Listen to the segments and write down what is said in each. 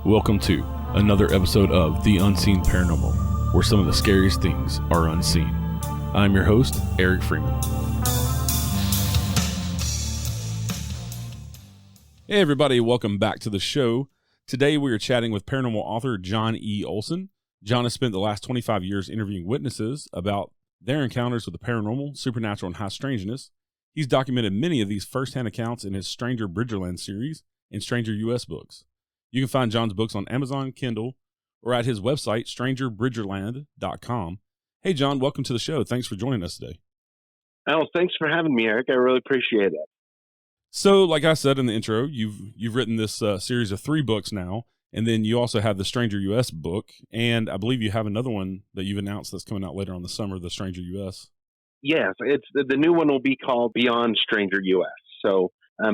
Welcome to another episode of The Unseen Paranormal, where some of the scariest things are unseen. I'm your host, Eric Freeman. Hey everybody, welcome back to the show. Today we are chatting with paranormal author John E. Olsen. John has spent the last 25 years interviewing witnesses about their encounters with the paranormal, supernatural, and high strangeness. He's documented many of these first-hand accounts in his Stranger Bridgerland series and Stranger US books. You can find John's books on Amazon, Kindle, or at his website, strangerbridgerland.com. Hey, John, welcome to the show. Thanks for joining us today. Oh, thanks for having me, Eric. I really appreciate it. So, like I said in the intro, you've written this series of 3 books now, and then you also have the Stranger US book, and I believe you have another one that you've announced that's coming out later on the summer, the Stranger US. Yes, it's the new one will be called Beyond Stranger US. So,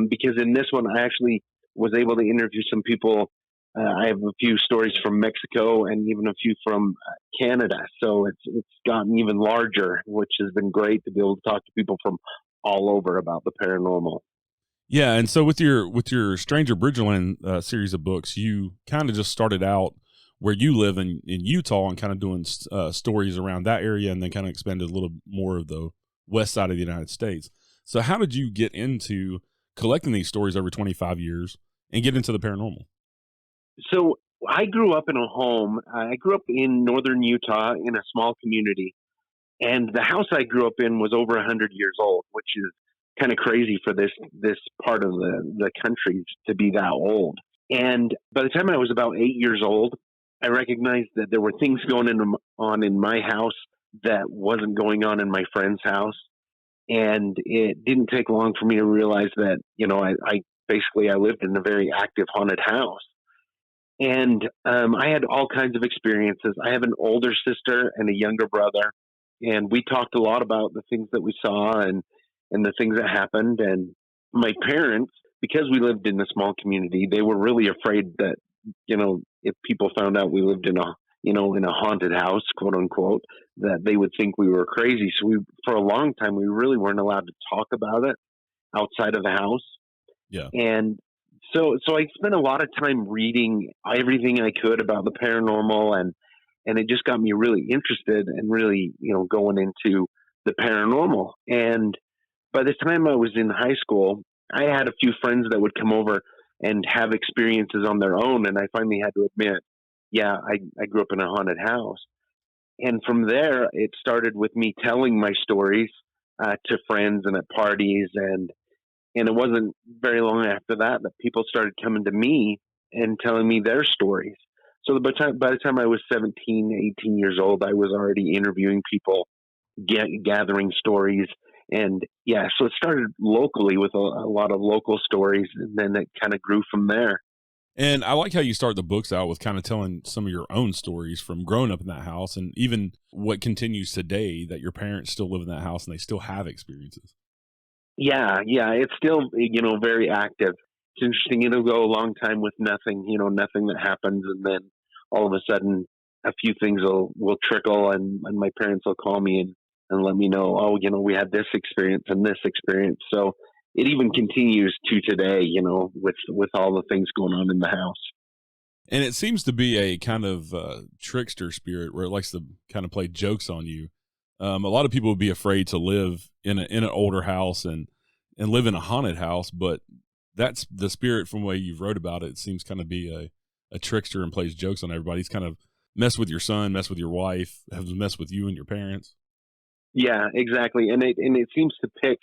because in this one, I actually was able to interview some people. I have a few stories from Mexico and even a few from Canada. So it's gotten even larger, which has been great to be able to talk to people from all over about the paranormal. Yeah, and so with your Stranger Bridgerland series of books, you kind of just started out where you live in Utah and kind of doing stories around that area, and then kind of expanded a little more of the west side of the United States. So how did you get into collecting these stories over 25 years and get into the paranormal? So I grew up in a home. I grew up in northern Utah in a small community, and the house I grew up in was over 100 years old, which is kind of crazy for this part of the country to be that old. And by the time I was about 8 years old, I recognized that there were things going on in my house that wasn't going on in my friend's house. And it didn't take long for me to realize that, I lived in a very active haunted house. And I had all kinds of experiences. I have an older sister and a younger brother, and we talked a lot about the things that we saw and the things that happened. And my parents, because we lived in a small community, they were really afraid that, if people found out we lived in a haunted house, quote unquote, that they would think we were crazy. So for a long time, we really weren't allowed to talk about it outside of the house. Yeah. And so I spent a lot of time reading everything I could about the paranormal, and it just got me really interested and really, going into the paranormal. And by the time I was in high school, I had a few friends that would come over and have experiences on their own. And I finally had to admit, yeah, I grew up in a haunted house. And from there, it started with me telling my stories to friends and at parties. And it wasn't very long after that people started coming to me and telling me their stories. So by the time I was 17, 18 years old, I was already interviewing people, gathering stories. And yeah, so it started locally with a lot of local stories, and then it kind of grew from there. And I like how you start the books out with kind of telling some of your own stories from growing up in that house, and even what continues today, that your parents still live in that house and they still have experiences. Yeah, it's still, very active. It's interesting. It'll go a long time with nothing, nothing that happens. And then all of a sudden a few things will trickle, and my parents will call me and let me know, oh, we had this experience and this experience. So it even continues to today, with all the things going on in the house. And it seems to be a kind of trickster spirit where it likes to kind of play jokes on you. A lot of people would be afraid to live in an older house and live in a haunted house, but that's the spirit from the way you've wrote about it. It seems kind of be a trickster and plays jokes on everybody. He's kind of messed with your son, messed with your wife, has messed with you and your parents. Yeah, exactly. And it seems to pick,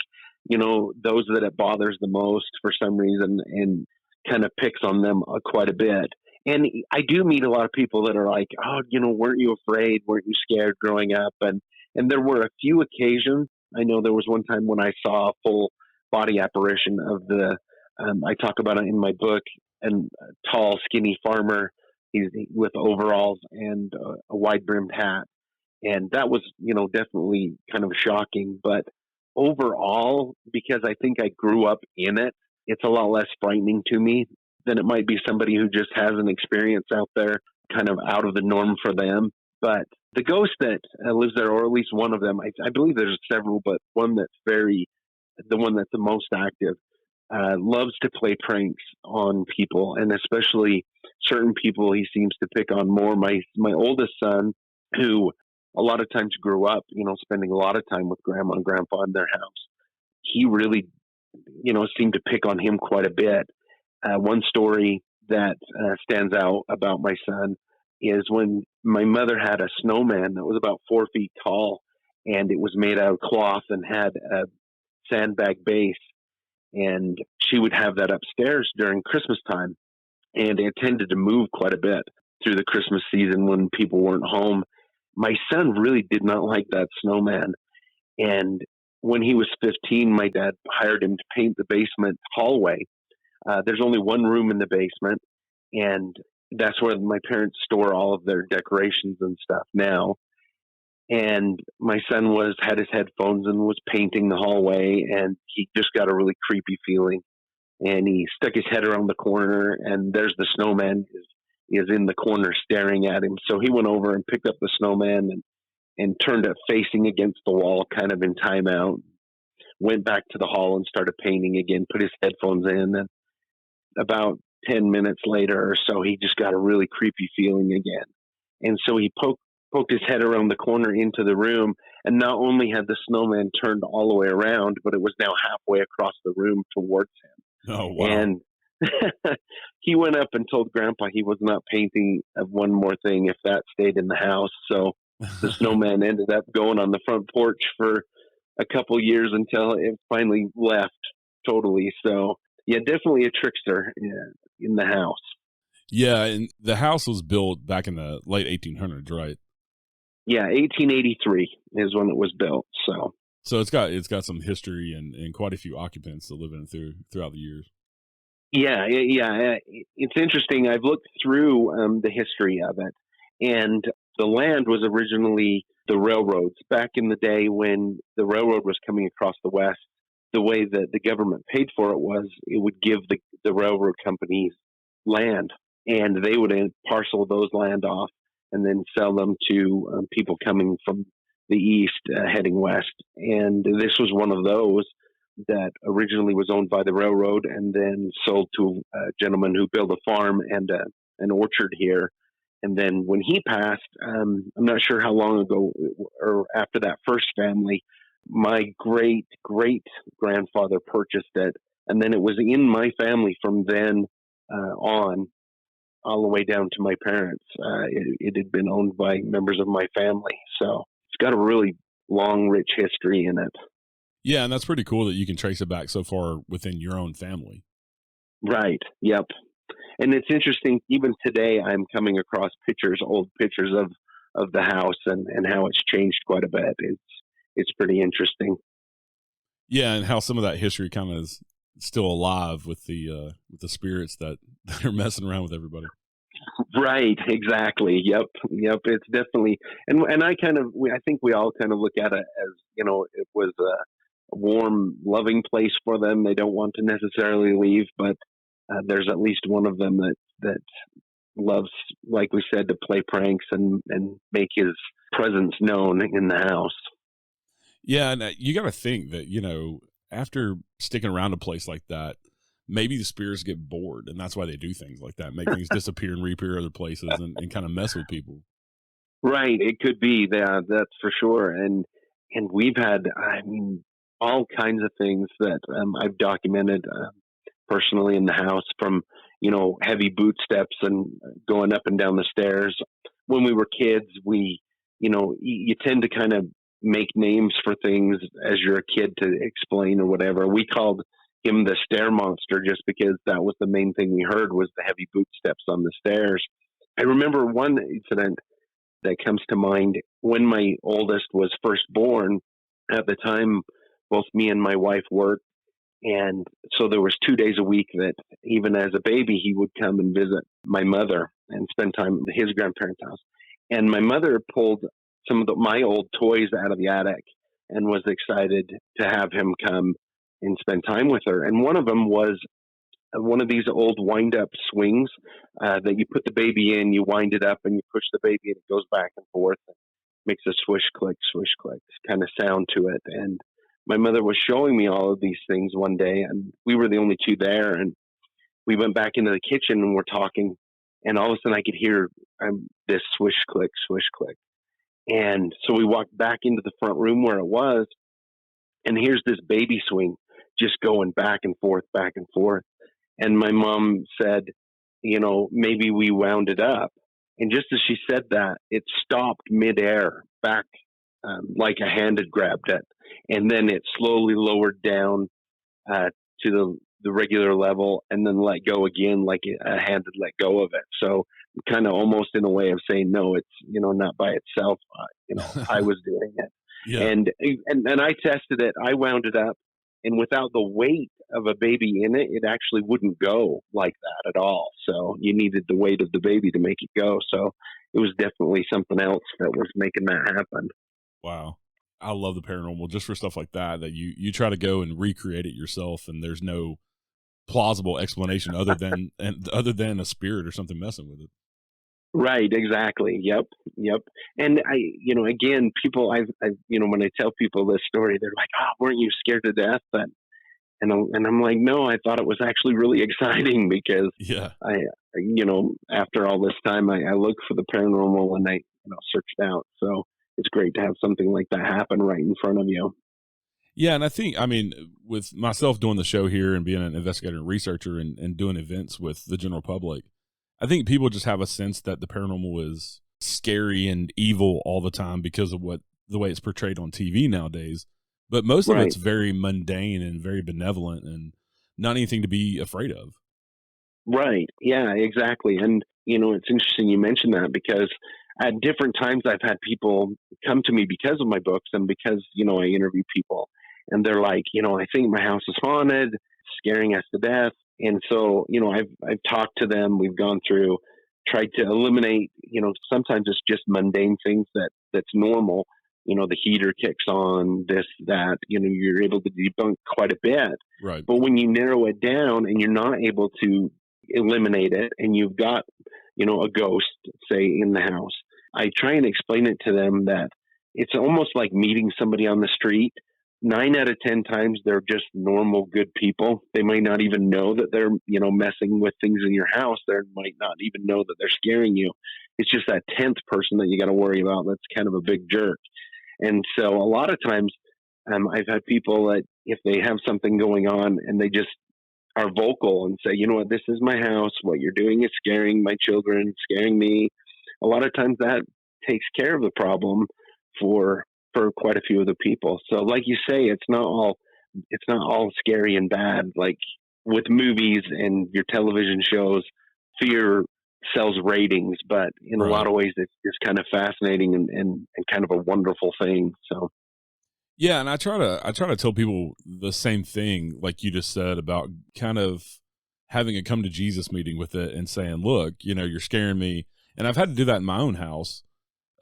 those that it bothers the most for some reason, and kind of picks on them quite a bit. And I do meet a lot of people that are like, oh, weren't you afraid? Weren't you scared growing up? And there were a few occasions. I know there was one time when I saw a full body apparition of I talk about it in my book, and a tall, skinny farmer, he's with overalls and a wide brimmed hat. And that was, definitely kind of shocking. But overall, because I think I grew up in it, it's a lot less frightening to me than it might be somebody who just has an experience out there, kind of out of the norm for them. But the ghost that lives there, or at least one of them, I believe there's several, but the one that's the most active, loves to play pranks on people, and especially certain people he seems to pick on more. My oldest son, who a lot of times grew up, spending a lot of time with grandma and grandpa in their house, he really, seemed to pick on him quite a bit. One story that stands out about my son is when my mother had a snowman that was about 4 feet tall, and it was made out of cloth and had a sandbag base. And she would have that upstairs during Christmas time. And it tended to move quite a bit through the Christmas season when people weren't home. My son really did not like that snowman. And when he was 15, my dad hired him to paint the basement hallway. There's only one room in the basement, and that's where my parents store all of their decorations and stuff now. And my son had his headphones and was painting the hallway, and he just got a really creepy feeling. And he stuck his head around the corner, and there's the snowman is in the corner staring at him. So he went over and picked up the snowman and turned it facing against the wall, kind of in timeout. Went back to the hall and started painting again, put his headphones in, and about 10 minutes later or so, he just got a really creepy feeling again. And so he poked his head around the corner into the room, and not only had the snowman turned all the way around, but it was now halfway across the room towards him. Oh, wow. And he went up and told Grandpa he was not painting one more thing if that stayed in the house. So the snowman ended up going on the front porch for a couple years until it finally left totally. So yeah, definitely a trickster in the house. Yeah, and the house was built back in the late 1800s, right? Yeah, 1883 is when it was built. So it's got some history and quite a few occupants that live in it throughout the years. Yeah. It's interesting. I've looked through the history of it, and the land was originally the railroads. Back in the day when the railroad was coming across the West, the way that the government paid for it was it would give the railroad companies land, and they would parcel those land off and then sell them to people coming from the east heading west. And this was one of those that originally was owned by the railroad and then sold to a gentleman who built a farm and an orchard here. And then when he passed, I'm not sure how long ago or after that first family, my great grandfather purchased it. And then it was in my family from then on, all the way down to my parents. It had been owned by members of my family. So it's got a really long, rich history in it. Yeah, and that's pretty cool that you can trace it back so far within your own family. Right. Yep. And it's interesting, even today I'm coming across old pictures of the house and how it's changed quite a bit. It's pretty interesting. Yeah, and how some of that history kind of is still alive with the spirits that are messing around with everybody. Right, exactly. Yep. It's definitely, and I think we all kind of look at it as, it was a warm, loving place for them. They don't want to necessarily leave, but there's at least one of them that loves, like we said, to play pranks and make his presence known in the house. Yeah, and you got to think that, after sticking around a place like that, maybe the spirits get bored, and that's why they do things like that, make things disappear and reappear other places and kind of mess with people. Right. It could be that. That's for sure. And we've had, all kinds of things that I've documented personally in the house, from, heavy bootsteps and going up and down the stairs. When we were kids, you tend to kind of make names for things as you're a kid to explain or whatever. We called him the stair monster just because that was the main thing we heard was the heavy bootsteps on the stairs. I remember one incident that comes to mind when my oldest was first born. At the time, both me and my wife worked, and so there was 2 days a week that even as a baby, he would come and visit my mother and spend time at his grandparents' house. And my mother pulled some of my old toys out of the attic and was excited to have him come and spend time with her. And one of them was one of these old wind-up swings that you put the baby in, you wind it up, and you push the baby, and it goes back and forth. And makes a swish, click kind of sound to it. And my mother was showing me all of these things one day, and we were the only two there. And we went back into the kitchen and we're talking. and all of a sudden I could hear this swish click, swish click. And so we walked back into the front room where it was, and here's this baby swing just going back and forth, back and forth. And my mom said, maybe we wound it up. And just as she said that, it stopped midair back, like a hand had grabbed it. And then it slowly lowered down to the regular level, and then let go again, like a hand had let go of it. So kind of almost in a way of saying, no, it's, not by itself. I was doing it. Yeah. And I tested it. I wound it up, and without the weight of a baby in it, it actually wouldn't go like that at all. So you needed the weight of the baby to make it go. So it was definitely something else that was making that happen. Wow. I love the paranormal just for stuff like that you try to go and recreate it yourself, and there's no plausible explanation other than a spirit or something messing with it. Right. Exactly. Yep. And again, people, I've when I tell people this story, they're like, "Oh, weren't you scared to death?" And I'm like, no, I thought it was actually really exciting because after all this time, I look for the paranormal and I, searched out. So it's great to have something like that happen right in front of you. Yeah. And I think, with myself doing the show here and being an investigator and researcher and doing events with the general public, I think people just have a sense that the paranormal is scary and evil all the time because of the way it's portrayed on TV nowadays. But most of it's very mundane and very benevolent and not anything to be afraid of. Right. Yeah, exactly. And, it's interesting you mentioned that because at different times I've had people come to me because of my books and because, I interview people and they're like, I think my house is haunted, scaring us to death. And so, I've talked to them, we've gone through, tried to eliminate, sometimes it's just mundane things that's normal. The heater kicks on, this, that, you're able to debunk quite a bit. Right. But when you narrow it down and you're not able to eliminate it and you've got, a ghost, say, in the house, I try and explain it to them that it's almost like meeting somebody on the street. 9 out of 10 times they're just normal, good people. They might not even know that they're, messing with things in your house. They might not even know that they're scaring you. It's just that 10th person that you got to worry about that's kind of a big jerk. And so a lot of times I've had people that if they have something going on and they just are vocal and say, what, this is my house. What you're doing is scaring my children, scaring me. A lot of times that takes care of the problem for quite a few of the people. So like you say, it's not all scary and bad. Like with movies and your television shows, fear sells ratings, but in a lot of ways it's kind of fascinating and kind of a wonderful thing. So yeah, and I try to tell people the same thing like you just said about kind of having a come to Jesus meeting with it and saying, look, you're scaring me. And I've had to do that in my own house.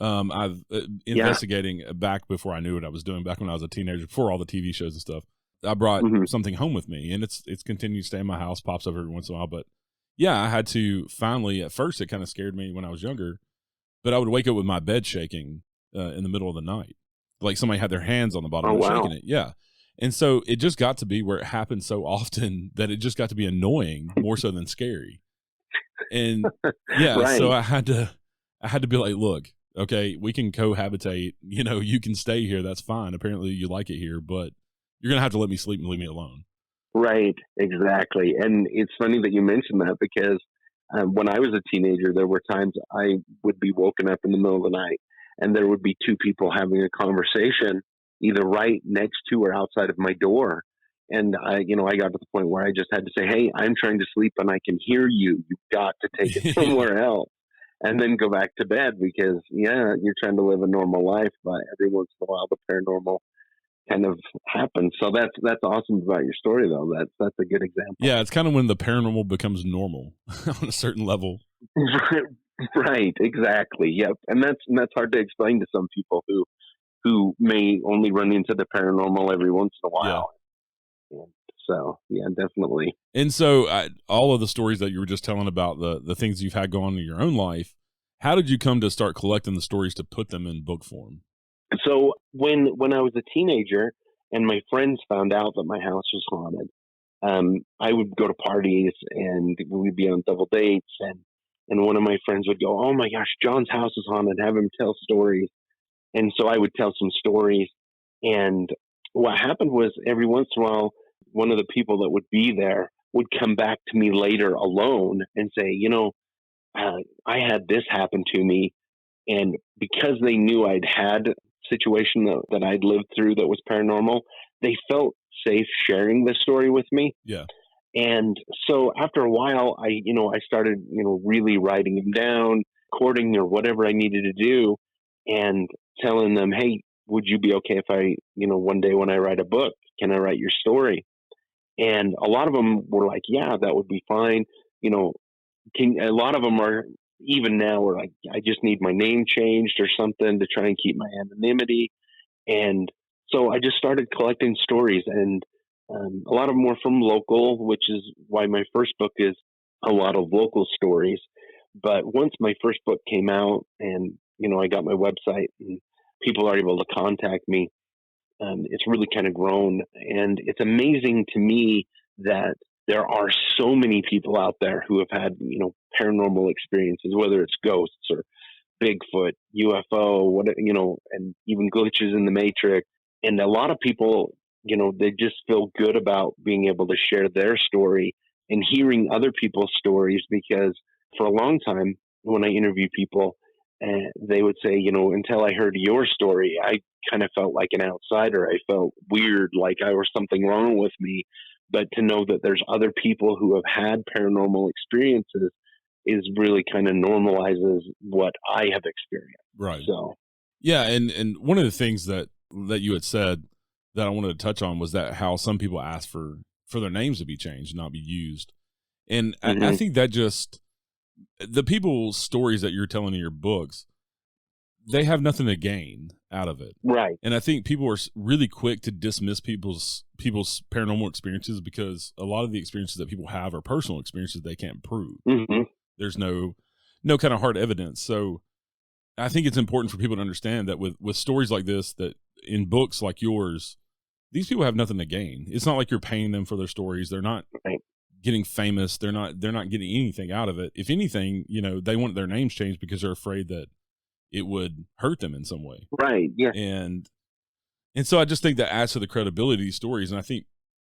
I've investigating back before I knew what I was doing, back when I was a teenager, before all the TV shows and stuff. I brought something home with me, and it's continued to stay in my house, pops up every once in a while. But yeah, I had to finally, at first it kind of scared me when I was younger, but I would wake up with my bed shaking in the middle of the night. Like somebody had their hands on the bottom and shaking it. Yeah. And so it just got to be where it happened so often that it just got to be annoying more so than scary. And yeah, so I had to be like, look, okay, we can cohabitate, you can stay here. That's fine. Apparently you like it here, but you're going to have to let me sleep and leave me alone. Right. Exactly. And it's funny that you mentioned that because when I was a teenager, there were times I would be woken up in the middle of the night and there would be two people having a conversation either right next to or outside of my door. And I got to the point where I just had to say, hey, I'm trying to sleep and I can hear you. You've got to take it somewhere else and then go back to bed because, you're trying to live a normal life, but every once in a while the paranormal kind of happens. So that's awesome about your story, though. That's a good example. Yeah, it's kind of when the paranormal becomes normal on a certain level. Right, exactly. Yep. And that's hard to explain to some people who may only run into the paranormal every once in a while. Yeah. So, yeah, definitely. And so all of the stories that you were just telling about, the things you've had going on in your own life, how did you come to start collecting the stories to put them in book form? So when I was a teenager and my friends found out that my house was haunted, I would go to parties and we'd be on double dates and and one of my friends would go, "Oh my gosh, John's house is haunted. Have him tell stories." And so I would tell some stories. And what happened was every once in a while, one of the people that would be there would come back to me later alone and say, I had this happen to me. And because they knew I'd had a situation that I'd lived through that was paranormal, they felt safe sharing this story with me. Yeah. And so after a while, I started, really writing them down, recording or whatever I needed to do, and telling them, "Hey, would you be okay if I, one day when I write a book, can I write your story?" And a lot of them were like, "Yeah, that would be fine." A lot of them are even now are like, "I just need my name changed or something to try and keep my anonymity." And so I just started collecting stories, and a lot of them were from local, which is why my first book is a lot of local stories. But once my first book came out and, I got my website and people are able to contact me, it's really kind of grown. And it's amazing to me that there are so many people out there who have had, paranormal experiences, whether it's ghosts or Bigfoot, UFO, and even glitches in the Matrix. And a lot of people, they just feel good about being able to share their story and hearing other people's stories, because for a long time, when I interview people, they would say, until I heard your story, I kind of felt like an outsider. I felt weird, like I was something wrong with me. But to know that there's other people who have had paranormal experiences is really kind of normalizes what I have experienced. Right. So, yeah. And one of the things that you had said that I wanted to touch on was that how some people ask for their names to be changed, not be used. And I think that just the people's stories that you're telling in your books, they have nothing to gain out of it. Right. And I think people are really quick to dismiss people's paranormal experiences because a lot of the experiences that people have are personal experiences they can't prove. There's no kind of hard evidence. So I think it's important for people to understand that with stories like this, that in books like yours, these people have nothing to gain. It's not like you're paying them for their stories. They're not getting famous. They're not getting anything out of it. If anything, they want their names changed because they're afraid that it would hurt them in some way. Right. Yeah. And so I just think that adds to the credibility of these stories. And I think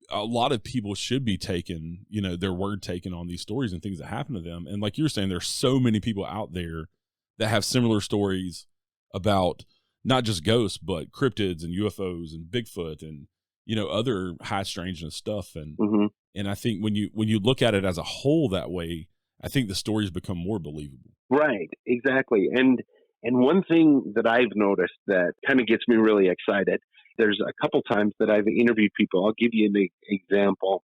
a lot of people should be taken, their word taken on these stories and things that happen to them. And like you're saying, there's so many people out there that have similar stories about not just ghosts, but cryptids and UFOs and Bigfoot and, other high strangeness stuff. And, and I think when you look at it as a whole that way, I think the stories become more believable. Right. Exactly. And one thing that I've noticed that kind of gets me really excited, there's a couple times that I've interviewed people. I'll give you an example.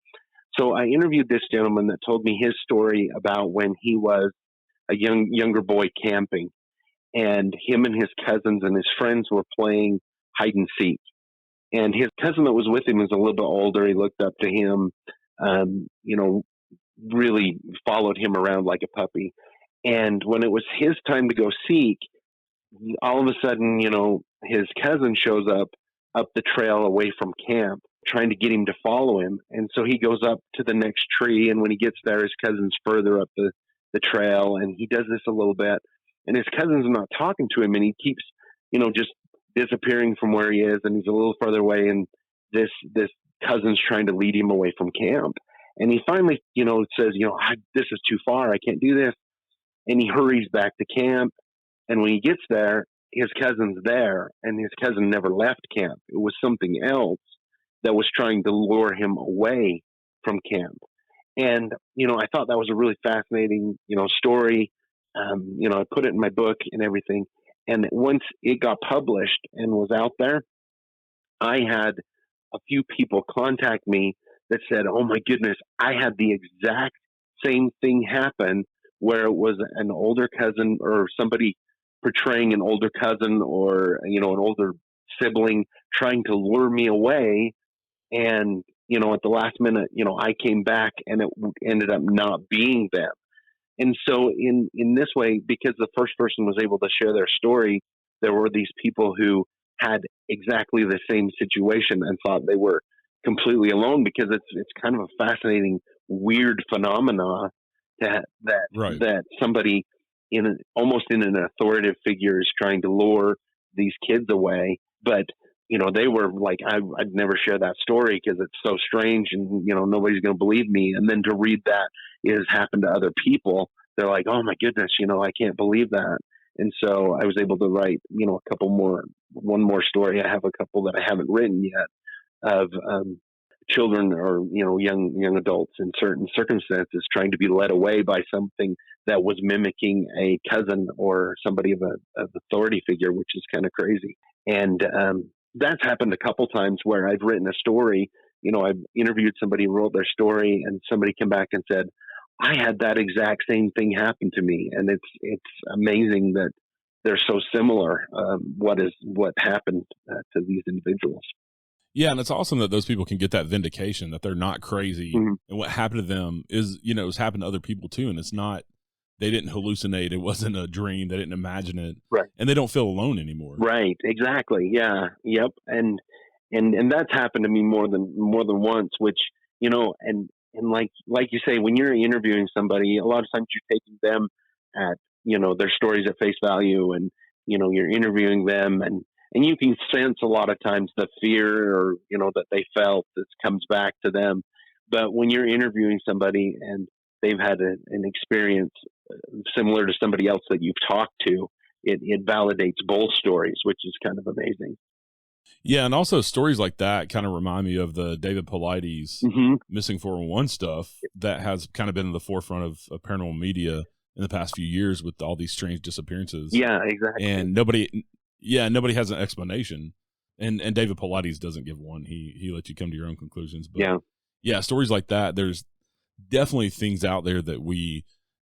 So I interviewed this gentleman that told me his story about when he was a younger boy camping, and him and his cousins and his friends were playing hide and seek. And his cousin that was with him was a little bit older. He looked up to him, really followed him around like a puppy. And when it was his time to go seek, all of a sudden, his cousin shows up the trail away from camp, trying to get him to follow him. And so he goes up to the next tree. And when he gets there, his cousin's further up the trail. And he does this a little bit. And his cousin's not talking to him. And he keeps, just disappearing from where he is. And he's a little further away. And this cousin's trying to lead him away from camp. And he finally, says, this is too far. I can't do this. And he hurries back to camp. And when he gets there, his cousin's there, and his cousin never left camp. It was something else that was trying to lure him away from camp. And, I thought that was a really fascinating, story. I put it in my book and everything. And once it got published and was out there, I had a few people contact me that said, "Oh my goodness, I had the exact same thing happen, where it was an older cousin or somebody portraying an older cousin or, an older sibling trying to lure me away. And, at the last minute, I came back and it ended up not being them." And so in this way, because the first person was able to share their story, there were these people who had exactly the same situation and thought they were completely alone, because it's kind of a fascinating, weird phenomena Right. that somebody almost in an authoritative figure is trying to lure these kids away. But they were like, I'd never share that story because it's so strange, and nobody's going to believe me. And then to read that is happened to other people, they're like, oh my goodness, I can't believe that. And so I was able to write, one more story. I have a couple that I haven't written yet of children or young adults in certain circumstances trying to be led away by something that was mimicking a cousin or somebody of authority figure, which is kind of crazy. And that's happened a couple times where I've written a story. I've interviewed somebody who wrote their story, and somebody came back and said, I had that exact same thing happen to me. And it's amazing that they're so similar. What happened to these individuals. Yeah, and it's awesome that those people can get that vindication that they're not crazy, Mm-hmm. and what happened to them is, it's happened to other people too, and it's not, they didn't hallucinate, it wasn't a dream, they didn't imagine it, Right? And they don't feel alone anymore. Right? Exactly. Yeah. Yep. And that's happened to me more than once. Which and like you say, when you're interviewing somebody, a lot of times you're taking them at their stories at face value, and you're interviewing them, and you can sense a lot of times the fear or that they felt that comes back to them. But when you're interviewing somebody and they've had an experience similar to somebody else that you've talked to, it validates both stories, which is kind of amazing. Yeah, and also stories like that kind of remind me of the David Pilates Mm-hmm. missing 411 stuff that has kind of been in the forefront of paranormal media in the past few years with all these strange disappearances. Yeah, exactly. And nobody has an explanation. And David Pilates doesn't give one. He lets you come to your own conclusions. But yeah, stories like that, there's definitely things out there that we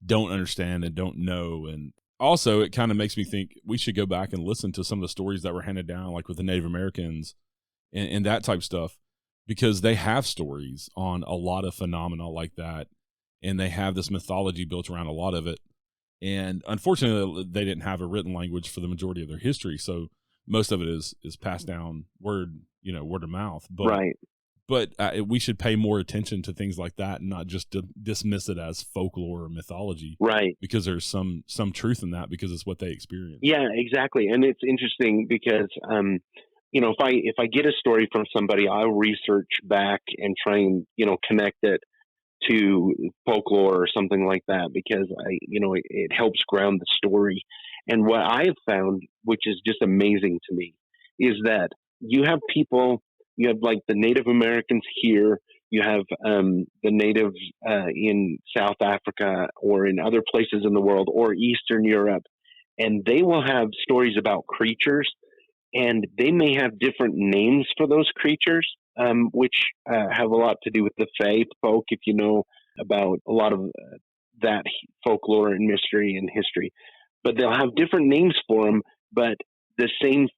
don't understand and don't know. And also, it kind of makes me think we should go back and listen to some of the stories that were handed down, like with the Native Americans and that type of stuff, because they have stories on a lot of phenomena like that, and they have this mythology built around a lot of it. And unfortunately, they didn't have a written language for the majority of their history, so most of it is passed down word of mouth. But, right. But we should pay more attention to things like that and not just dismiss it as folklore or mythology. Right. Because there's some truth in that, because it's what they experience. Yeah, exactly. And it's interesting because, if I get a story from somebody, I'll research back and try and, connect it to folklore or something like that, because it helps ground the story. And what I have found, which is just amazing to me, is that you have like the Native Americans here, you have the natives in South Africa or in other places in the world or Eastern Europe, and they will have stories about creatures, and they may have different names for those creatures, which have a lot to do with the Fae folk, if you know about a lot of that folklore and mystery and history. But they'll have different names for them, but the same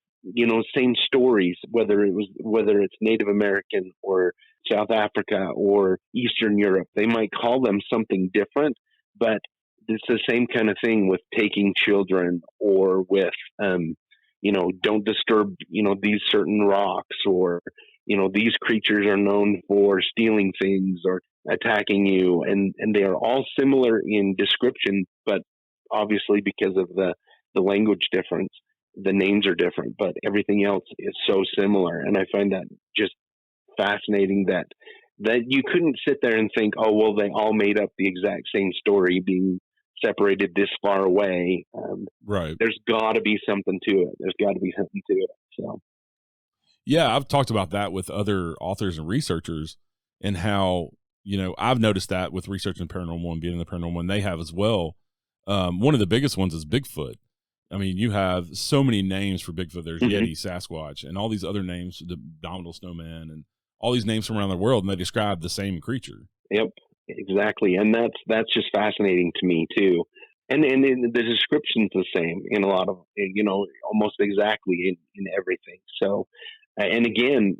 stories, whether it's Native American or South Africa or Eastern Europe. They might call them something different, but it's the same kind of thing with taking children, or with don't disturb these certain rocks, or these creatures are known for stealing things or attacking you, and they are all similar in description, but obviously because of the language difference, the names are different, but everything else is so similar. And I find that just fascinating that you couldn't sit there and think, oh, well, they all made up the exact same story being separated this far away. Right. There's got to be something to it. So, yeah, I've talked about that with other authors and researchers, and how, I've noticed that with researching paranormal and being in the paranormal, and they have as well. One of the biggest ones is Bigfoot. I mean, you have so many names for Bigfoot. There's Yeti, Sasquatch, and all these other names, the Abominable Snowman, and all these names from around the world, and they describe the same creature. Yep, exactly. And that's just fascinating to me too. And the description's the same in a lot of, almost exactly in everything. So, and again,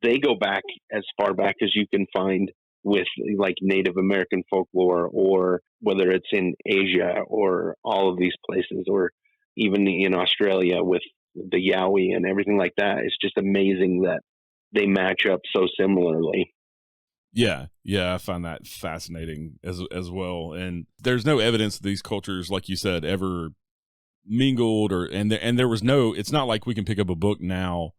they go back as far back as you can find with like Native American folklore, or whether it's in Asia or all of these places, or even in Australia with the Yowie and everything like that. It's just amazing that they match up so similarly. Yeah, yeah, I find that fascinating as well. And there's no evidence that these cultures, like you said, ever mingled and there was no. It's not like we can pick up a book now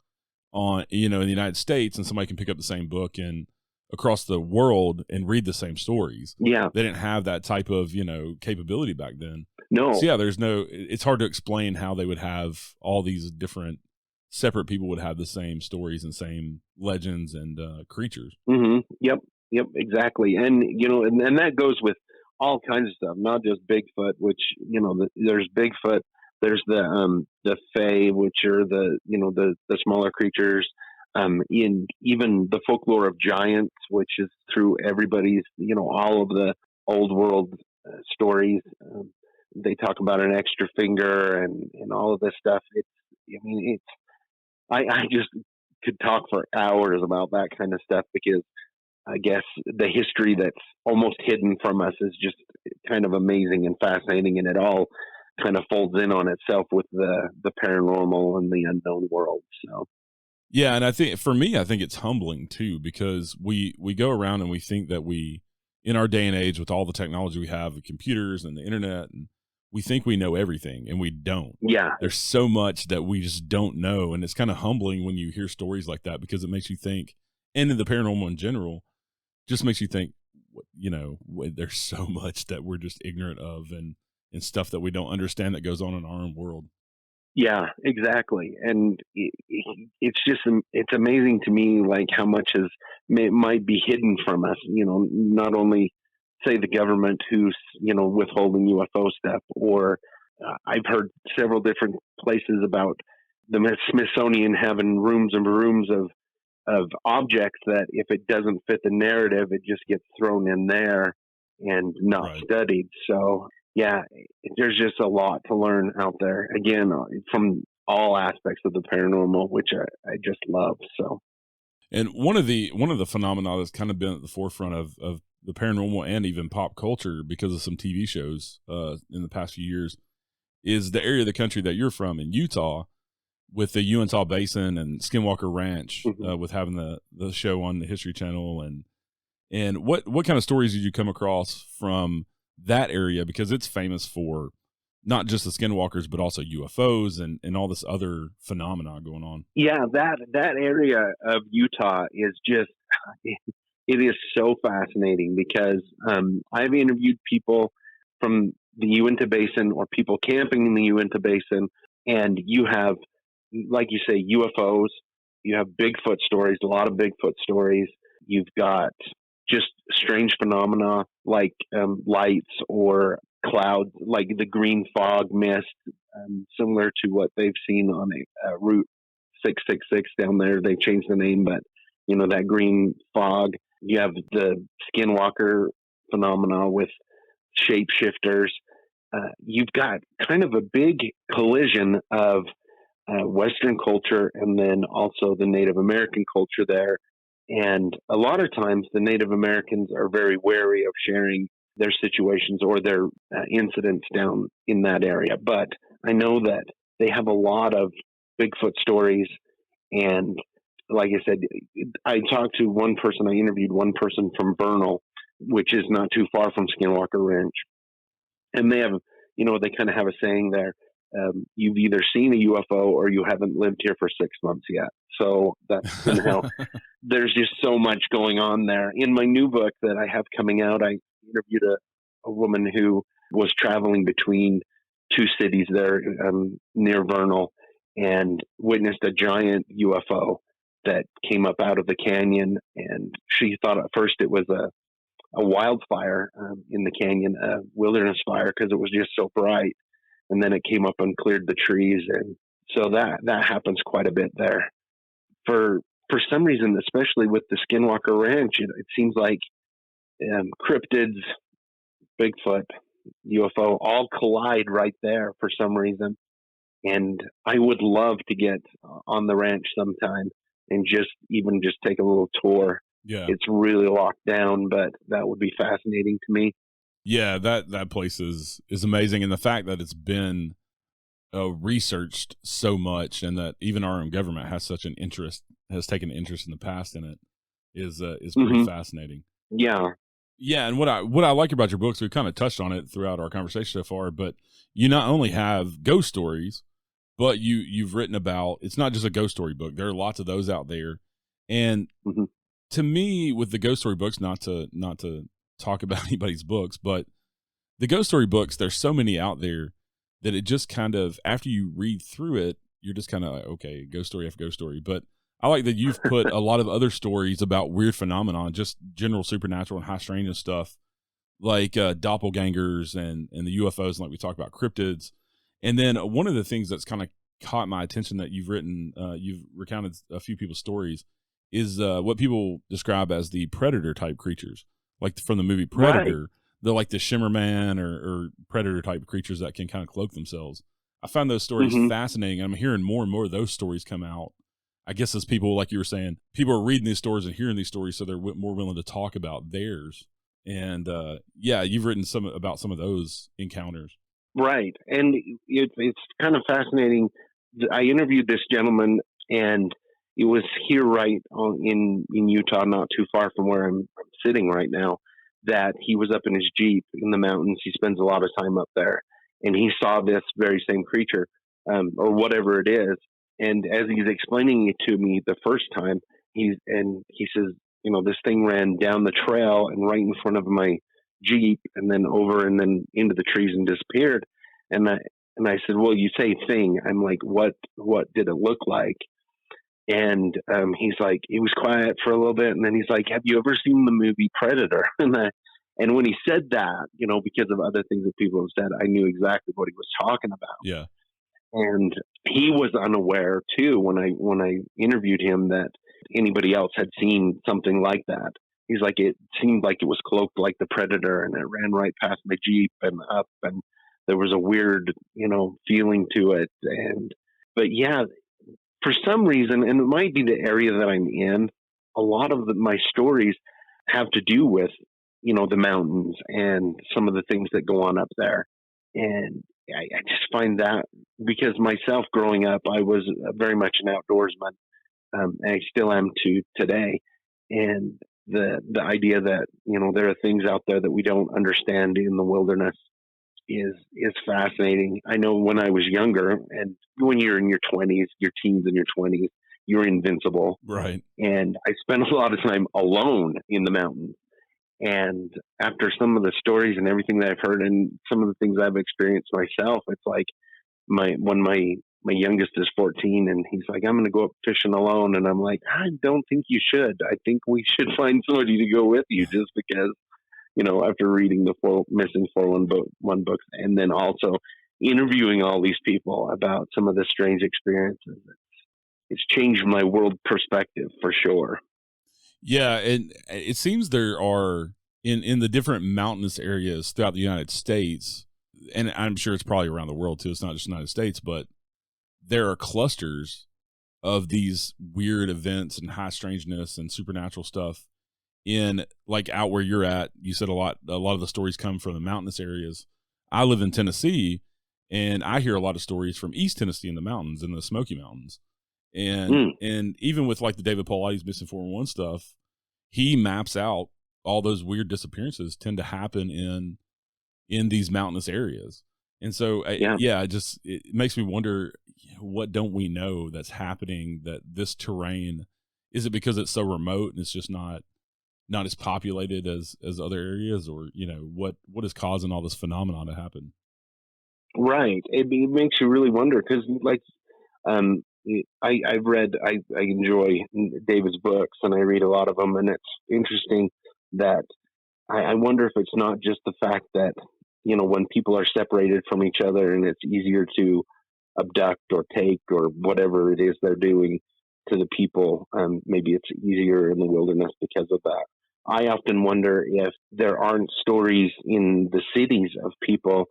on in the United States and somebody can pick up the same book and across the world and read the same stories. Yeah. They didn't have that type of capability back then. No. So yeah, there's no. It's hard to explain how they would have all these different separate people would have the same stories and same legends and creatures. Mm-hmm. Yep. Yep. Exactly. And and that goes with all kinds of stuff, not just Bigfoot. Which there's Bigfoot. There's the Fae, which are the smaller creatures. In even the folklore of giants, which is through everybody's all of the old world stories. They talk about an extra finger and all of this stuff. I just could talk for hours about that kind of stuff because I guess the history that's almost hidden from us is just kind of amazing and fascinating, and it all kind of folds in on itself with the paranormal and the unknown world. So. Yeah, and I think for me, I think it's humbling too because we go around and we think that in our day and age with all the technology we have, the computers and the internet, and we think we know everything, and we don't. Yeah, there's so much that we just don't know, and it's kind of humbling when you hear stories like that because it makes you think, and in the paranormal in general, just makes you think, there's so much that we're just ignorant of, and stuff that we don't understand that goes on in our own world. Yeah, exactly. And it's amazing to me, like how much might be hidden from us, not only say the government who's, withholding UFO stuff, or I've heard several different places about the Smithsonian having rooms and rooms of objects that if it doesn't fit the narrative, it just gets thrown in there and not studied. So yeah, there's just a lot to learn out there. Again, from all aspects of the paranormal, which I just love. So, and one of the phenomena that's kind of been at the forefront of the paranormal and even pop culture because of some TV shows in the past few years is the area of the country that you're from in Utah, with the Uintah Basin and Skinwalker Ranch, with having the show on the History Channel, and what kind of stories did you come across from that area, because it's famous for not just the skinwalkers but also UFOs and all this other phenomena going on? Yeah, that area of Utah is just it is so fascinating because I've interviewed people from the Uintah Basin or people camping in the Uintah Basin, and you have, like you say, UFOs, you have Bigfoot stories, a lot of Bigfoot stories. You've got just strange phenomena like lights or clouds, like the green fog mist, similar to what they've seen on Route 666 down there. They changed the name, but that green fog. You have the skinwalker phenomena with shapeshifters. You've got kind of a big collision of Western culture and then also the Native American culture there. And a lot of times the Native Americans are very wary of sharing their situations or their incidents down in that area. But I know that they have a lot of Bigfoot stories. And like I said, I interviewed one person from Vernal, which is not too far from Skinwalker Ranch. And they have, they kind of have a saying there. You've either seen a UFO or you haven't lived here for 6 months yet. So that's how there's just so much going on there. In my new book that I have coming out, I interviewed a woman who was traveling between two cities there near Vernal and witnessed a giant UFO that came up out of the canyon. And she thought at first it was a wildfire in the canyon, a wilderness fire, because it was just so bright. And then it came up and cleared the trees. And so that happens quite a bit there. For some reason, especially with the Skinwalker Ranch, it seems like cryptids, Bigfoot, UFO all collide right there for some reason. And I would love to get on the ranch sometime and just take a little tour. Yeah. It's really locked down, but that would be fascinating to me. Yeah, that place is amazing, and the fact that it's been researched so much, and that even our own government has taken interest in the past in it, is pretty fascinating. Yeah. Yeah, and what I like about your books, we've kind of touched on it throughout our conversation so far, but you not only have ghost stories, but you've written about, it's not just a ghost story book. There are lots of those out there. And to me, with the ghost story books, not to talk about anybody's books, but the ghost story books, there's so many out there that it just kind of, after you read through it, you're just kind of like, okay, ghost story after ghost story. But I like that you've put a lot of other stories about weird phenomenon, just general supernatural and high strangeness stuff, like doppelgangers and the UFOs, and like we talked about cryptids. And then one of the things that's kind of caught my attention that you've written, you've recounted a few people's stories, is what people describe as the predator type creatures, like from the movie Predator. Right. They're like the Shimmer Man or predator type creatures that can kind of cloak themselves. I find those stories fascinating. I'm hearing more and more of those stories come out. I guess as people, like you were saying, people are reading these stories and hearing these stories, so they're more willing to talk about theirs. And yeah, you've written about some of those encounters. Right. And it's kind of fascinating. I interviewed this gentleman, and it was here in Utah, not too far from where I'm sitting right now, that he was up in his Jeep in the mountains. He spends a lot of time up there, and he saw this very same creature, or whatever it is. And as he's explaining it to me the first time, he says, this thing ran down the trail and right in front of my Jeep, and then over and then into the trees and disappeared. And I said, well, you say thing. I'm like, what did it look like? And he's like, it was quiet for a little bit, and then he's like, have you ever seen the movie Predator? And when he said that, because of other things that people have said, I knew exactly what he was talking about. Yeah. And he was unaware too when I interviewed him that anybody else had seen something like that. He's like, it seemed like it was cloaked like the Predator, and it ran right past my Jeep and up, and there was a weird, feeling to it. But yeah, for some reason, and it might be the area that I'm in, a lot of my stories have to do with, the mountains and some of the things that go on up there. And I just find that, because myself growing up, I was very much an outdoorsman, and I still am today. And the idea that, there are things out there that we don't understand in the wilderness is fascinating. I know when I was younger, and when you're in your 20s, your teens and your 20s, you're invincible. Right. And I spent a lot of time alone in the mountains. And after some of the stories and everything that I've heard and some of the things I've experienced myself, it's like my youngest is 14, and he's like, I'm going to go up fishing alone. And I'm like, I don't think you should. I think we should find somebody to go with you, just because, after reading the Missing 411 books, and then also interviewing all these people about some of the strange experiences, it's changed my world perspective for sure. Yeah, and it seems there are in the different mountainous areas throughout the United States, and I'm sure it's probably around the world too. It's not just the United States, but there are clusters of these weird events and high strangeness and supernatural stuff in, like, out where you're at. You said a lot of the stories come from the mountainous areas. I live in Tennessee, and I hear a lot of stories from East Tennessee in the mountains, in the Smoky Mountains. And even with like the David Pilates Missing 411 stuff, he maps out all those weird disappearances tend to happen in these mountainous areas. And so, it makes me wonder, what don't we know that's happening, that this terrain, is it because it's so remote and it's just not as populated as other areas, or, what is causing all this phenomenon to happen? Right. It makes you really wonder, because I enjoy David's books, and I read a lot of them, and it's interesting that I wonder if it's not just the fact that, when people are separated from each other and it's easier to abduct or take or whatever it is they're doing to the people, maybe it's easier in the wilderness because of that. I often wonder if there aren't stories in the cities of people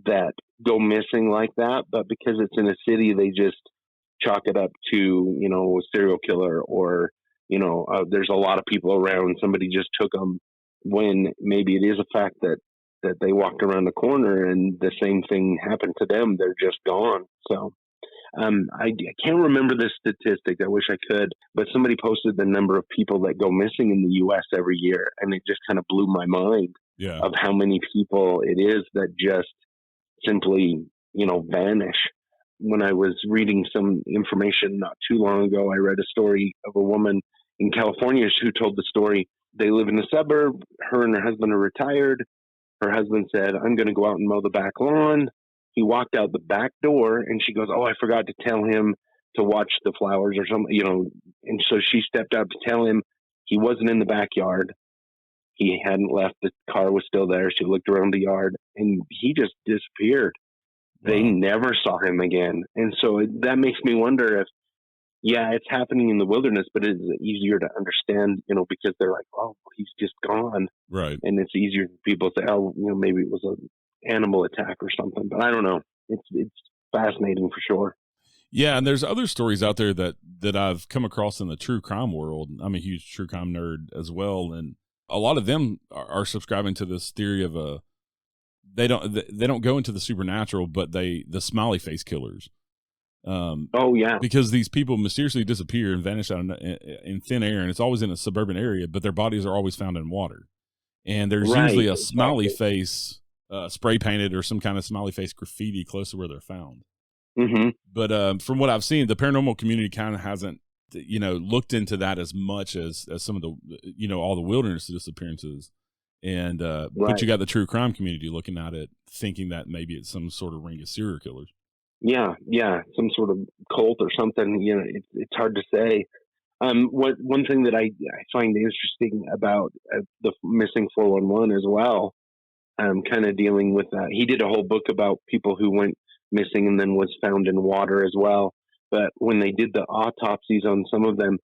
that go missing like that, but because it's in a city, they just chalk it up to, a serial killer, or, there's a lot of people around, somebody just took them, when maybe it is a fact that they walked around the corner and the same thing happened to them. They're just gone. So I can't remember the statistic. I wish I could, but somebody posted the number of people that go missing in the U.S. every year, and it just kind of blew my mind Yeah. of how many people it is that just simply, vanish. When I was reading some information not too long ago, I read a story of a woman in California who told the story. They live in a suburb. Her and her husband are retired. Her husband said, "I'm going to go out and mow the back lawn." He walked out the back door, and she goes, "Oh, I forgot to tell him to watch the flowers or something, And so she stepped out to tell him. He wasn't in the backyard. He hadn't left. The car was still there. She looked around the yard, and he just disappeared. They Wow. never saw him again. And so that makes me wonder if, yeah, it's happening in the wilderness, but it's easier to understand, because they're like, "Oh, he's just gone." Right. And it's easier for people to say, "Oh, maybe it was an animal attack or something." But I don't know. It's fascinating for sure. Yeah, and there's other stories out there that I've come across in the true crime world. I'm a huge true crime nerd as well, and a lot of them are subscribing to this theory of they don't go into the supernatural, but the smiley face killers. Oh yeah, Because these people mysteriously disappear and vanish out in thin air, and it's always in a suburban area, but their bodies are always found in water. And there's right. usually a smiley Exactly. face spray painted or some kind of smiley face graffiti close to where they're found. Mm-hmm. But from what I've seen, the paranormal community kind of hasn't, looked into that as much as some of the, all the wilderness disappearances. And but Right. you got the true crime community looking at it, thinking that maybe it's some sort of ring of serial killers. Yeah, some sort of cult or something. It's hard to say. One thing that I find interesting about the missing 411 as well, kind of dealing with that. He did a whole book about people who went missing and then was found in water as well. But when they did the autopsies on some of them,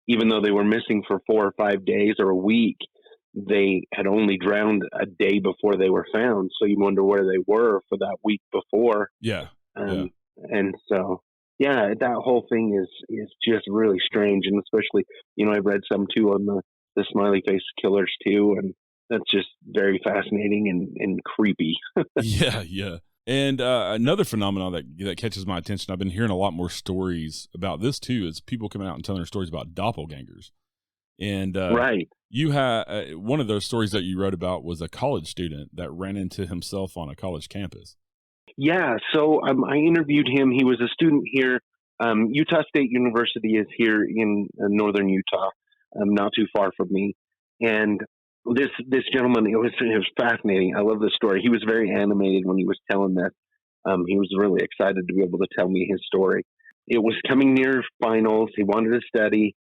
even though they were missing for 4 or 5 days or a week, they had only drowned a day before they were found. So you wonder where they were for that week before. Yeah. Yeah. And so, yeah, that whole thing is just really strange. And especially, I've read some too on the smiley face killers too. And that's just very fascinating and creepy. Yeah, yeah. And another phenomenon that catches my attention, I've been hearing a lot more stories about this too, is people coming out and telling their stories about doppelgangers. And Right. you had one of those stories that you wrote about was a college student that ran into himself on a college campus. Yeah. So I interviewed him. He was a student here. Utah State University is here in northern Utah, not too far from me. And this gentleman, it was fascinating. I love this story. He was very animated when he was telling this. He was really excited to be able to tell me his story. It was coming near finals. He wanted to study.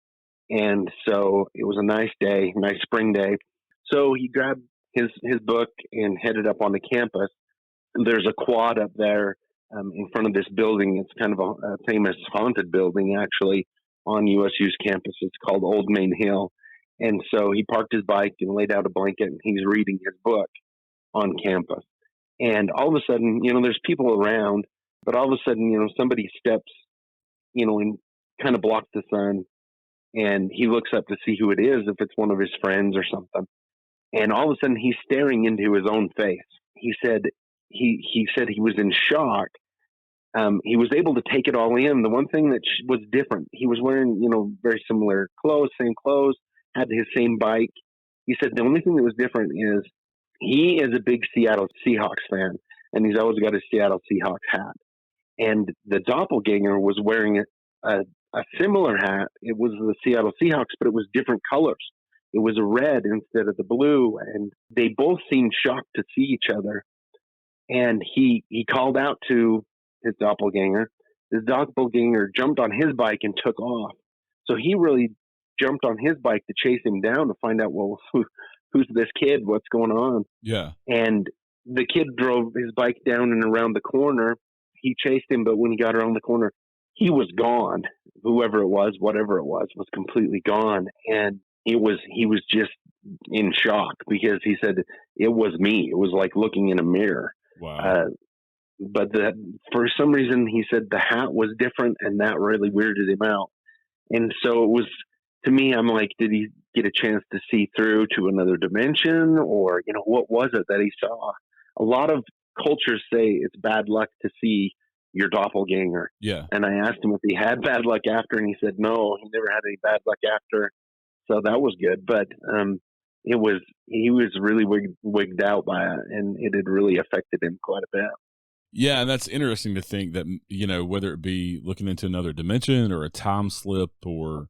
And so it was a nice day, nice spring day. So he grabbed his book and headed up on the campus. There's a quad up there in front of this building. It's kind of a famous haunted building, actually, on USU's campus. It's called Old Main Hill. And so he parked his bike and laid out a blanket, and he's reading his book on campus. And all of a sudden, there's people around, but all of a sudden, somebody steps, and kind of blocks the sun. And he looks up to see who it is, if it's one of his friends or something. And all of a sudden, he's staring into his own face. He said he said he was in shock. He was able to take it all in. The one thing that was different, he was wearing, very similar clothes, same clothes, had his same bike. He said the only thing that was different is he is a big Seattle Seahawks fan, and he's always got a Seattle Seahawks hat. And the doppelganger was wearing a similar hat. It was the Seattle Seahawks, but it was different colors. It was a red instead of the blue, and they both seemed shocked to see each other. And he called out to his doppelganger. His doppelganger jumped on his bike and took off. So he really jumped on his bike to chase him down to find out, well, who's this kid? What's going on? Yeah. And the kid drove his bike down and around the corner. He chased him, but when he got around the corner, he was gone. Whoever it was, whatever it was completely gone. And he was just in shock because he said, it was me. It was like looking in a mirror. Wow. But for some reason, he said the hat was different, and that really weirded him out. And so it was, to me, I'm like, did he get a chance to see through to another dimension, or what was it that he saw? A lot of cultures say it's bad luck to see your doppelganger. Yeah. And I asked him if he had bad luck after, and he said no, he never had any bad luck after. So that was good. But he was really wigged out by it, and it had really affected him quite a bit. Yeah, and that's interesting to think that, whether it be looking into another dimension or a time slip or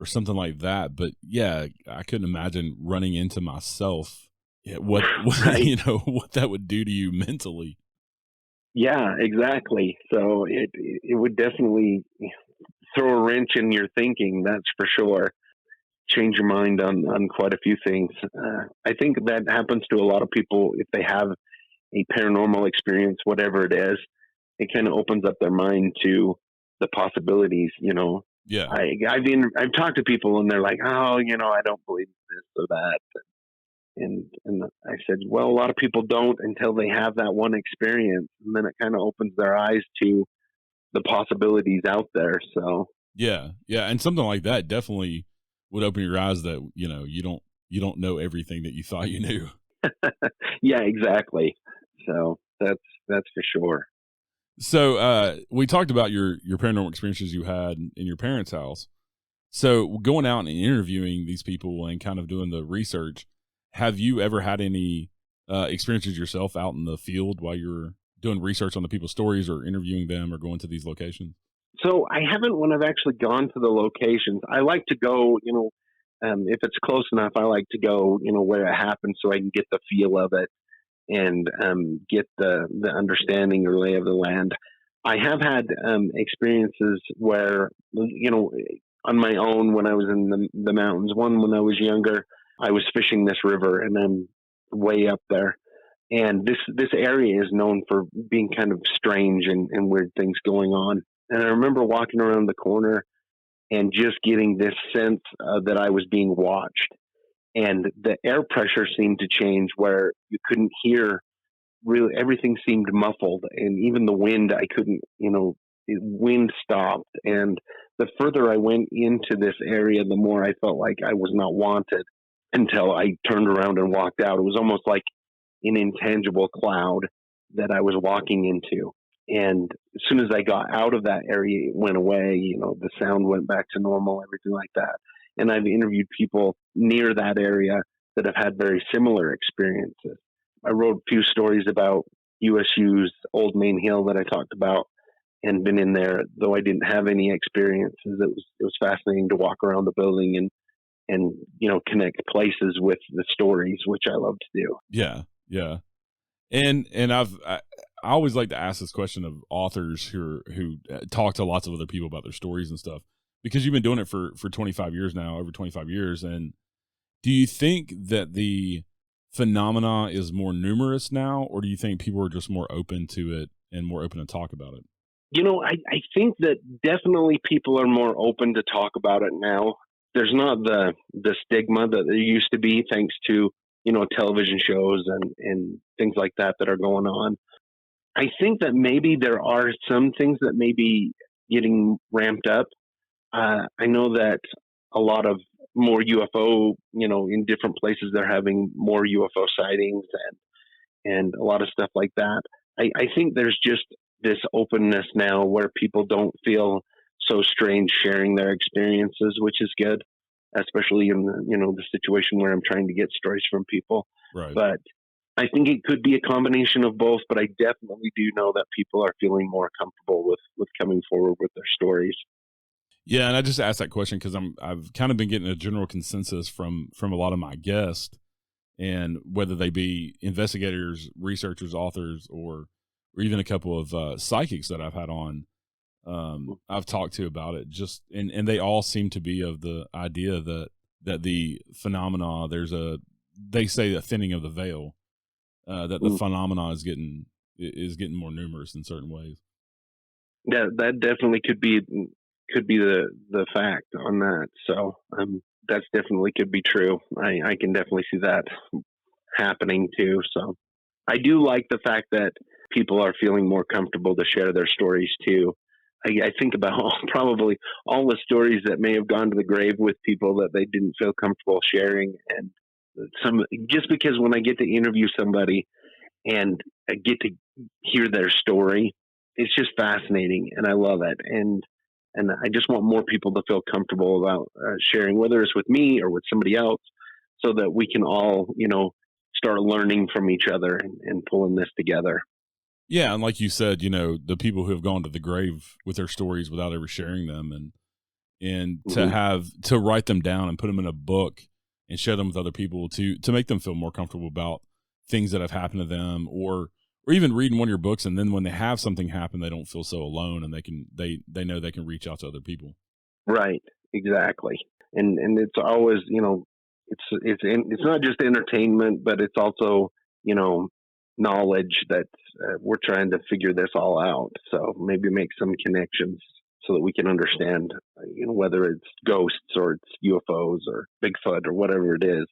something like that. But yeah, I couldn't imagine running into myself. What Right. what that would do to you mentally. Yeah, exactly. So it would definitely throw a wrench in your thinking, that's for sure. Change your mind on quite a few things. I think that happens to a lot of people if they have a paranormal experience, whatever it is. It kind of opens up their mind to the possibilities. Yeah. I've talked to people and they're like, oh, I don't believe this or that, and I said, well, a lot of people don't until they have that one experience, and then it kind of opens their eyes to the possibilities out there. So Yeah. Yeah. And something like that definitely would open your eyes that, you don't know everything that you thought you knew. yeah, exactly. So that's for sure. So we talked about your paranormal experiences you had in your parents' house. So going out and interviewing these people and kind of doing the research, have you ever had any experiences yourself out in the field while you're doing research on the people's stories or interviewing them or going to these locations? So I haven't when I've actually gone to the locations. I like to go, if it's close enough, I like to go, where it happened so I can get the feel of it and get the understanding or lay of the land. I have had experiences where, on my own when I was in the mountains. One when I was younger, I was fishing this river and I'm way up there. And this area is known for being kind of strange and weird things going on. And I remember walking around the corner and just getting this sense that I was being watched. And the air pressure seemed to change where you couldn't hear really, everything seemed muffled. And even the wind, I couldn't, wind stopped. And the further I went into this area, the more I felt like I was not wanted until I turned around and walked out. It was almost like an intangible cloud that I was walking into. And as soon as I got out of that area, it went away. The sound went back to normal, everything like that. And I've interviewed people near that area that have had very similar experiences. I wrote a few stories about USU's Old Main Hill that I talked about and been in there, though I didn't have any experiences. It was fascinating to walk around the building and connect places with the stories, which I love to do. Yeah. Yeah. And I always like to ask this question of authors who talk to lots of other people about their stories and stuff, because you've been doing it for 25 years now, over 25 years. And do you think that the phenomena is more numerous now, or do you think people are just more open to it and more open to talk about it? I think that definitely people are more open to talk about it now. There's not the stigma that there used to be, thanks to television shows and things like that are going on. I think that maybe there are some things that may be getting ramped up. I know that a lot of more UFO, in different places, they're having more UFO sightings and a lot of stuff like that. I think there's just this openness now where people don't feel so strange sharing their experiences, which is good, especially in the situation where I'm trying to get stories from people. Right. But I think it could be a combination of both, but I definitely do know that people are feeling more comfortable with coming forward with their stories. Yeah, and I just asked that question because I've kind of been getting a general consensus from a lot of my guests, and whether they be investigators, researchers, authors, or even a couple of psychics that I've had on, I've talked to about it. Just and they all seem to be of the idea that the phenomena, they say a thinning of the veil, that the phenomena is getting more numerous in certain ways. Yeah, that definitely could be the fact on that. So that's definitely could be true. I can definitely see that happening too. So I do like the fact that people are feeling more comfortable to share their stories too. I think about probably all the stories that may have gone to the grave with people that they didn't feel comfortable sharing, and just because when I get to interview somebody and I get to hear their story, it's just fascinating, and I love it. And I just want more people to feel comfortable about sharing, whether it's with me or with somebody else, so that we can all, start learning from each other and pulling this together. Yeah, and like you said, the people who have gone to the grave with their stories without ever sharing them, and to write them down and put them in a book and share them with other people to make them feel more comfortable about things that have happened to them, or even reading one of your books, and then when they have something happen, they don't feel so alone, and they know they can reach out to other people. Right, exactly. And it's always, it's not just entertainment, but it's also, knowledge that we're trying to figure this all out. So maybe make some connections so that we can understand, whether it's ghosts or it's UFOs or Bigfoot or whatever it is.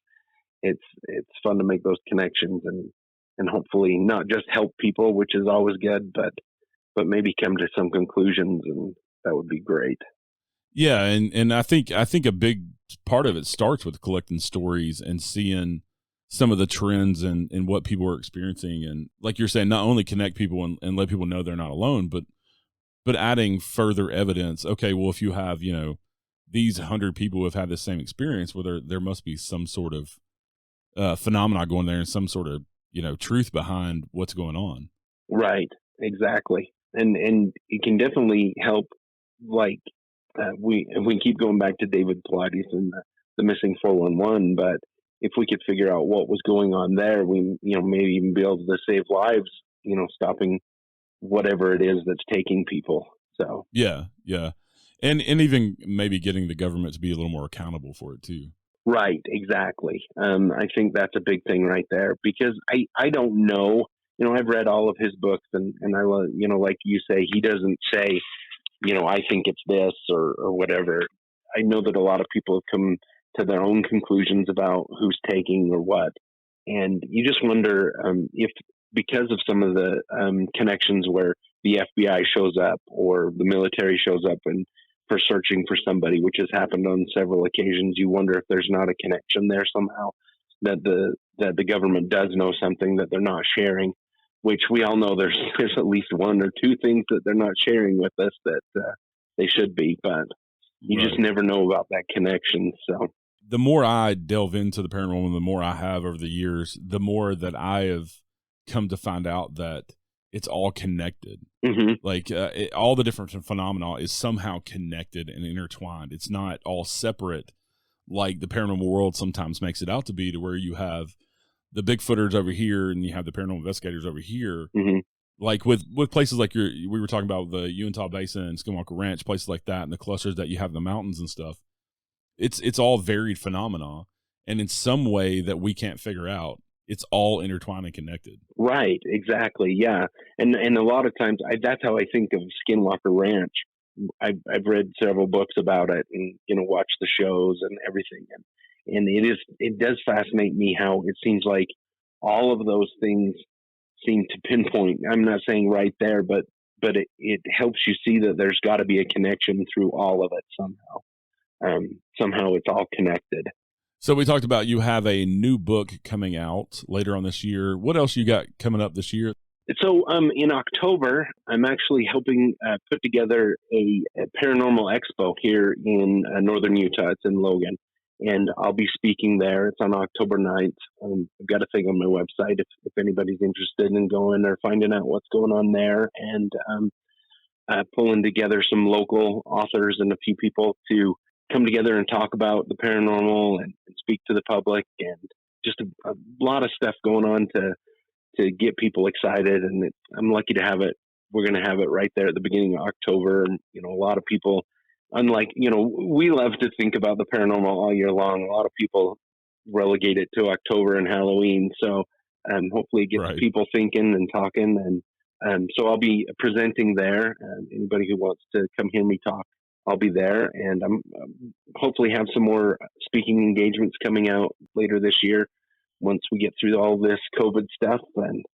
It's fun to make those connections and hopefully not just help people, which is always good, but maybe come to some conclusions, and that would be great. Yeah, and I think a big part of it starts with collecting stories and seeing some of the trends and what people are experiencing, and like you're saying, not only connect people and let people know they're not alone, but adding further evidence. Okay, well, if you have these 100 people who have had the same experience, well, there must be some sort of phenomena going there and some sort of truth behind what's going on. Right, exactly, and it can definitely help. Like we keep going back to David Pilates and the missing 411, but if we could figure out what was going on there, we maybe even be able to save lives. Stopping whatever it is that's taking people. So yeah, and even maybe getting the government to be a little more accountable for it too. Right, exactly. I think that's a big thing right there, because I don't know. I've read all of his books, and I like you say, he doesn't say, I think it's this or whatever. I know that a lot of people have come to their own conclusions about who's taking or what, and you just wonder if, because of some of the connections where the FBI shows up or the military shows up and for searching for somebody, which has happened on several occasions, you wonder if there's not a connection there somehow, that the government does know something that they're not sharing, which we all know there's at least one or two things that they're not sharing with us that they should be, but you just never know about that connection. So the more I delve into the paranormal, the more I have over the years, the more that I have come to find out that it's all connected. Mm-hmm. Like all the different phenomena is somehow connected and intertwined. It's not all separate like the paranormal world sometimes makes it out to be, to where you have the Bigfooters over here and you have the paranormal investigators over here. Mm-hmm. Like with places like we were talking about the Uintah Basin and Skinwalker Ranch, places like that, and the clusters that you have in the mountains and stuff. It's all varied phenomena, and in some way that we can't figure out, it's all intertwined and connected. Right, exactly, yeah. And a lot of times, that's how I think of Skinwalker Ranch. I've read several books about it, and watched the shows and everything, and it does fascinate me how it seems like all of those things seem to pinpoint. I'm not saying right there, but it helps you see that there's got to be a connection through all of it somehow. Somehow it's all connected. So we talked about you have a new book coming out later on this year. What else you got coming up this year? So in October, I'm actually helping put together a paranormal expo here in northern Utah. It's in Logan, and I'll be speaking there. It's on October 9th. I've got a thing on my website if anybody's interested in going or finding out what's going on there, and pulling together some local authors and a few people to come together and talk about the paranormal and speak to the public, and just a lot of stuff going on to get people excited. And I'm lucky to have it. We're going to have it right there at the beginning of October. And, a lot of people, unlike, we love to think about the paranormal all year long. A lot of people relegate it to October and Halloween. So hopefully it gets people thinking and talking. And so I'll be presenting there. Anybody who wants to come hear me talk, I'll be there. And I'm hopefully have some more speaking engagements coming out later this year, once we get through all this COVID stuff. And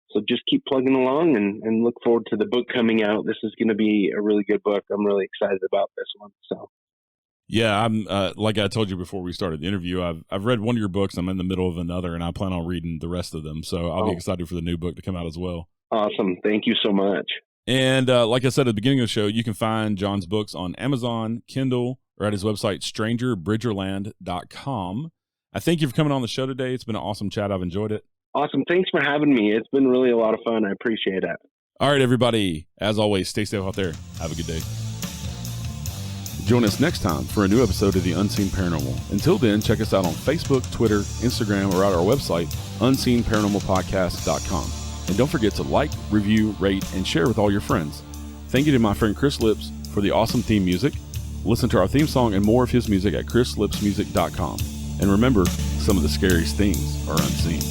so just keep plugging along and look forward to the book coming out. This is going to be a really good book. I'm really excited about this one. So, yeah, I'm like I told you before we started the interview, I've read one of your books. I'm in the middle of another, and I plan on reading the rest of them. So I'll be excited for the new book to come out as well. Awesome. Thank you so much. And like I said at the beginning of the show, you can find John's books on Amazon, Kindle, or at his website, strangerbridgerland.com. I thank you for coming on the show today. It's been an awesome chat. I've enjoyed it. Awesome. Thanks for having me. It's been really a lot of fun. I appreciate it. All right, everybody. As always, stay safe out there. Have a good day. Join us next time for a new episode of The Unseen Paranormal. Until then, check us out on Facebook, Twitter, Instagram, or at our website, unseenparanormalpodcast.com. And don't forget to like, review, rate, and share with all your friends. Thank you to my friend Chris Lips for the awesome theme music. Listen to our theme song and more of his music at chrislipsmusic.com. And remember, some of the scariest things are unseen.